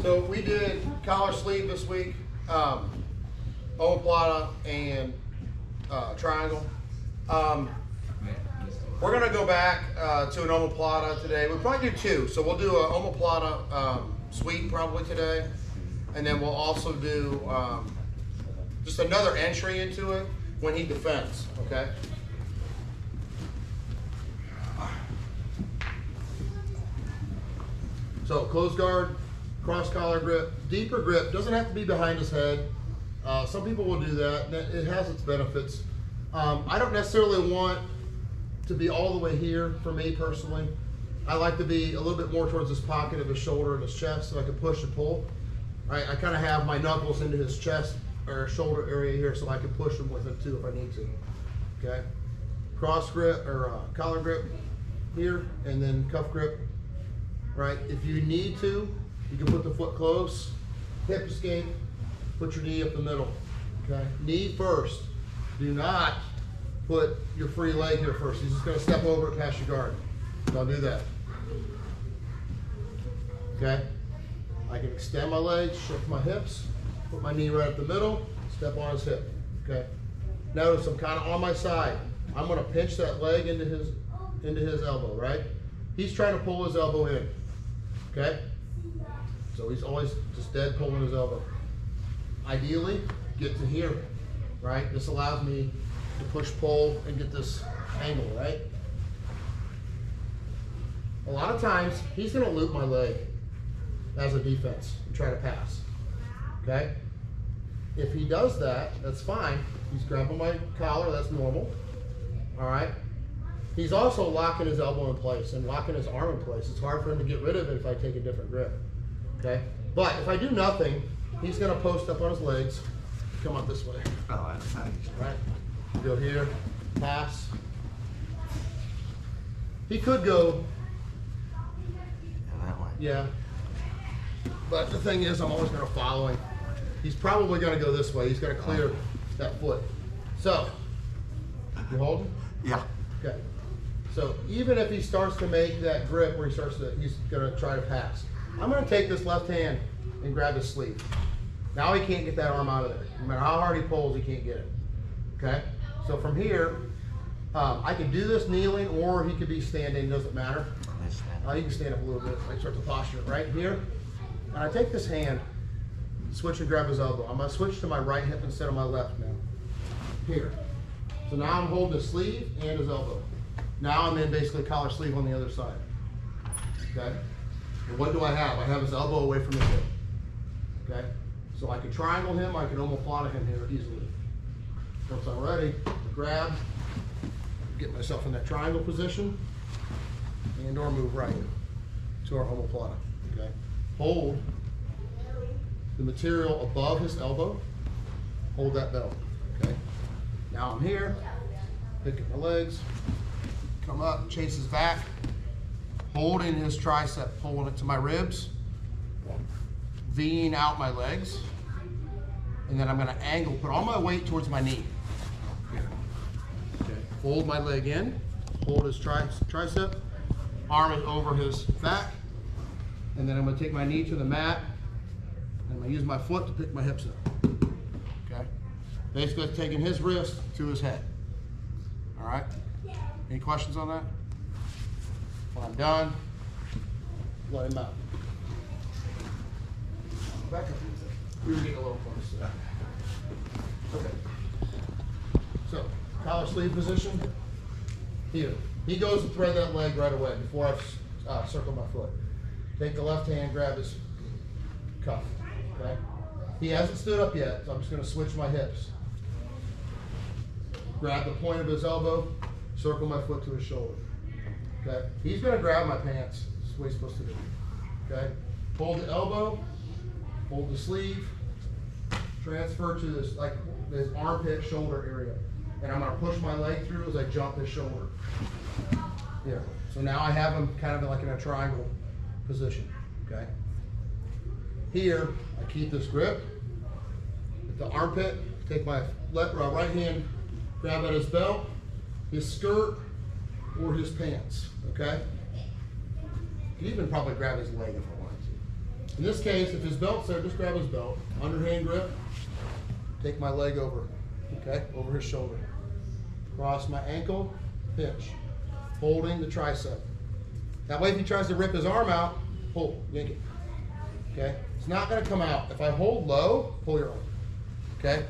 So we did collar sleeve this week, Omoplata and triangle. We're gonna go back to an Omoplata today. We'll probably do two. So we'll do an Omoplata sweep probably today. And then we'll also do just another entry into it when he defends, okay? So closed guard, cross collar grip, deeper grip, doesn't have to be behind his head. Some people will do that, and it has its benefits. I don't necessarily want to be all the way here for me personally. I like to be a little bit more towards this pocket of his shoulder and his chest so I can push and pull. I kind of have my knuckles into his chest or shoulder area here so I can push him with it too if I need to. Okay, cross grip or collar grip here, and then cuff grip. Right, if you need to, you can put the foot close, hip escape, put your knee up the middle. Okay, knee first. Do not put your free leg here first. He's just going to step over it past your guard. Don't do that. Okay, I can extend my legs, shift my hips, put my knee right up the middle, step on his hip. Okay, notice I'm kind of on my side. I'm going to pinch that leg into his elbow. Right, he's trying to pull his elbow in. Okay, so he's always just dead pulling his elbow. Ideally, get to here, right? This allows me to push, pull, and get this angle, right? A lot of times, he's gonna loop my leg as a defense and try to pass, okay? If he does that, that's fine. He's grabbing my collar, that's normal, all right? He's also locking his elbow in place and locking his arm in place. It's hard for him to get rid of it if I take a different grip, okay? But if I do nothing, he's gonna post up on his legs, come up this way. Oh, that's nice. Right? Go here, pass. He could go, That way. yeah. But the thing is, I'm always gonna follow him. He's probably gonna go this way. He's gonna clear that foot. So, you hold? Yeah. Okay. So even if he starts to make that grip where he's gonna try to pass. I'm gonna take this left hand and grab his sleeve. Now he can't get that arm out of there. No matter how hard he pulls, he can't get it. Okay? So from here, I can do this kneeling or he could be standing, doesn't matter. You can stand up a little bit, like start the posture right here. And I take this hand, switch and grab his elbow. I'm gonna switch to my right hip instead of my left now. Here. So now I'm holding his sleeve and his elbow. Now I'm in basically collar sleeve on the other side. Okay? And what do I have? I have his elbow away from his hip. Okay? So I can triangle him, I can omoplata him here easily. Once I'm ready, grab, get myself in that triangle position, and or move right to our omoplata. Okay? Hold the material above his elbow, hold that belt. Okay? Now I'm here, pick up my legs, come up, chase his back, holding his tricep, pulling it to my ribs, V'ing out my legs, and then I'm gonna angle, put all my weight towards my knee. Here. Okay. Fold my leg in, hold his tricep, arm is over his back, and then I'm gonna take my knee to the mat, and I'm gonna use my foot to pick my hips up. Okay? Basically taking his wrist to his head. All right? Any questions on that? When I'm done, let him out. Back up. We were getting a little close. Okay. So, collar sleeve position. Here. He goes to thread that leg right away before I circle my foot. Take the left hand, grab his cuff. Okay? He hasn't stood up yet, so I'm just going to switch my hips. Grab the point of his elbow, circle my foot to his shoulder. Okay? He's going to grab my pants. That's what he's supposed to do. Okay? Hold the elbow, hold the sleeve, transfer to this, like this armpit shoulder area. And I'm going to push my leg through as I jump his shoulder. Here. So now I have him kind of like in a triangle position. Okay? Here, I keep this grip at the armpit, take my right hand, grab at his belt, his skirt, or his pants, okay? You can even probably grab his leg if I wanted In this case, if his belt's there, just grab his belt, underhand grip, take my leg over, okay, over his shoulder. Cross my ankle, pinch, holding the tricep. That way if he tries to rip his arm out, pull, yank it, okay? It's not gonna come out. If I hold low, pull your arm, okay?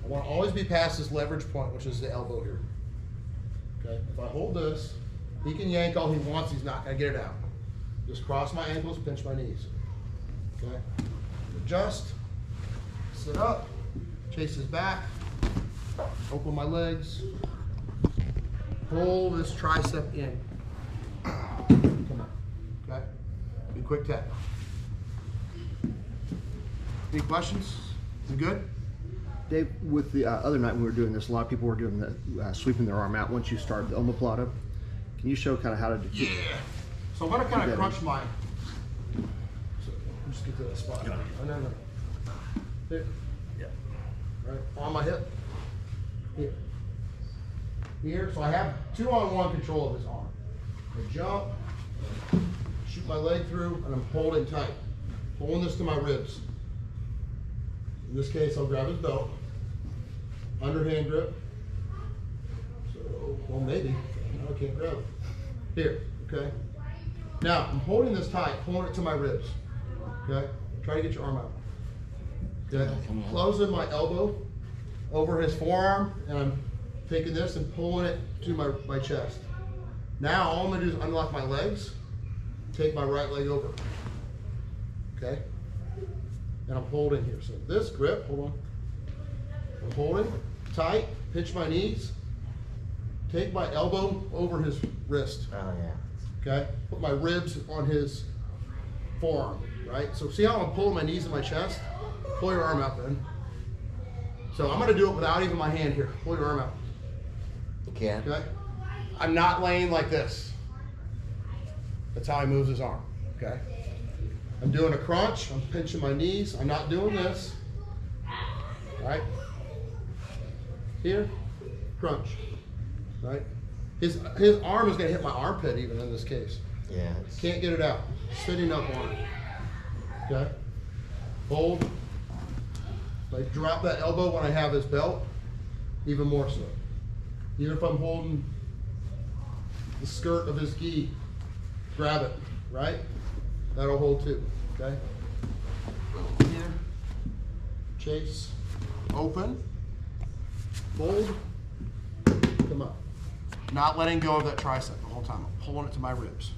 I wanna always be past this leverage point, which is the elbow here, okay? If I hold this, he can yank all he wants, he's not gonna get it out. Just cross my ankles, pinch my knees, okay? Adjust, sit up, chase his back, open my legs, pull this tricep in. Come on, okay? Be quick tap. Any questions? You good? Dave, with the other night when we were doing this, a lot of people were doing the sweeping their arm out once you started the Omoplata. Can you show kind of how to do? Yeah. So I'm gonna kind of crunch my. So just get to that spot. Yeah. Oh, no. There. Yeah. Right on my hip. Here. Here. So I have 2-on-1 control of his arm. I jump, shoot my leg through, and I'm holding tight. Pulling this to my ribs. In this case, I'll grab his belt. Underhand grip. So, well, maybe. No, I can't grab it. Here, okay? Now, I'm holding this tight, pulling it to my ribs. Okay? Try to get your arm out. Okay? Closing my elbow over his forearm, and I'm taking this and pulling it to my chest. Now, all I'm gonna do is unlock my legs, take my right leg over. Okay? And I'm holding here. So this grip, hold on. I'm holding tight, pinch my knees, take my elbow over his wrist. Oh yeah. Okay? Put my ribs on his forearm, right? So see how I'm pulling my knees in my chest? Pull your arm out then. So I'm gonna do it without even my hand here. Pull your arm out. You can. Okay? I'm not laying like this. That's how he moves his arm, okay? I'm doing a crunch, I'm pinching my knees, I'm not doing this. Right? Here, crunch. Right? His arm is gonna hit my armpit even in this case. Yeah. Can't get it out. Sitting up on it. Okay? Hold. I drop that elbow when I have his belt, even more so. Even if I'm holding the skirt of his gi, grab it, right? That'll hold too, okay? Here, chase, open, hold, come up. Not letting go of that tricep the whole time. I'm pulling it to my ribs,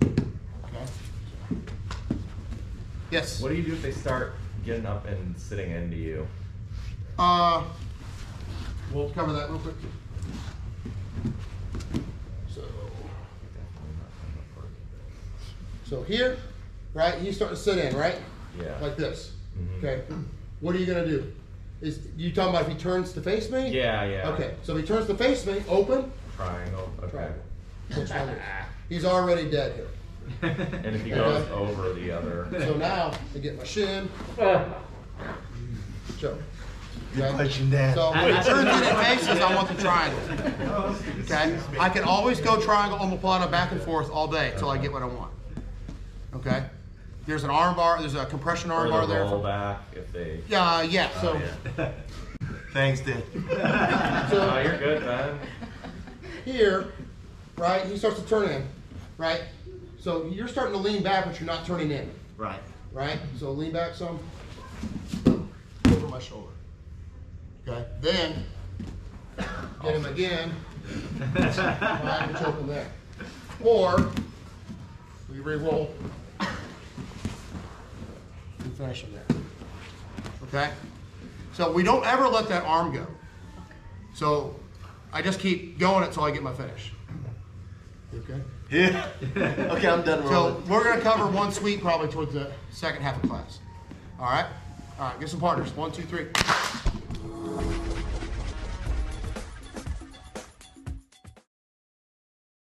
okay? Yes? What do you do if they start getting up and sitting into you? We'll cover that real quick. So here, right, he's starting to sit in, right? Yeah. Like this, Mm-hmm. okay? What are you gonna do? Is you talking about if he turns to face me? Yeah, yeah. Okay, so if he turns to face me, open, Triangle. Okay. triangle. Which one is? He's already dead here. And if he goes over the other. So now, I get my shin, choke. Okay? Pushing down. So when he turns in and faces, I want the triangle. Okay? I can always go triangle Omoplata back and forth all day until I get what I want. Okay? There's an arm bar, there's a compression arm bar there. Roll back if they. Yeah, so. Yeah. Thanks, Dave. Oh, you're good, man. Here, right, he starts to turn in, right? So you're starting to lean back, but you're not turning in, Right. right? So lean back some, over my shoulder. Okay, then, get him again, right, and choke him there. Or, we re-roll, and finish him there. Okay? So we don't ever let that arm go. So I just keep going until I get my finish. Okay? Yeah. Okay, I'm done So rolling. we're going to cover one sweep probably towards the second half of class. All right? All right, get some partners. 1, 2, 3.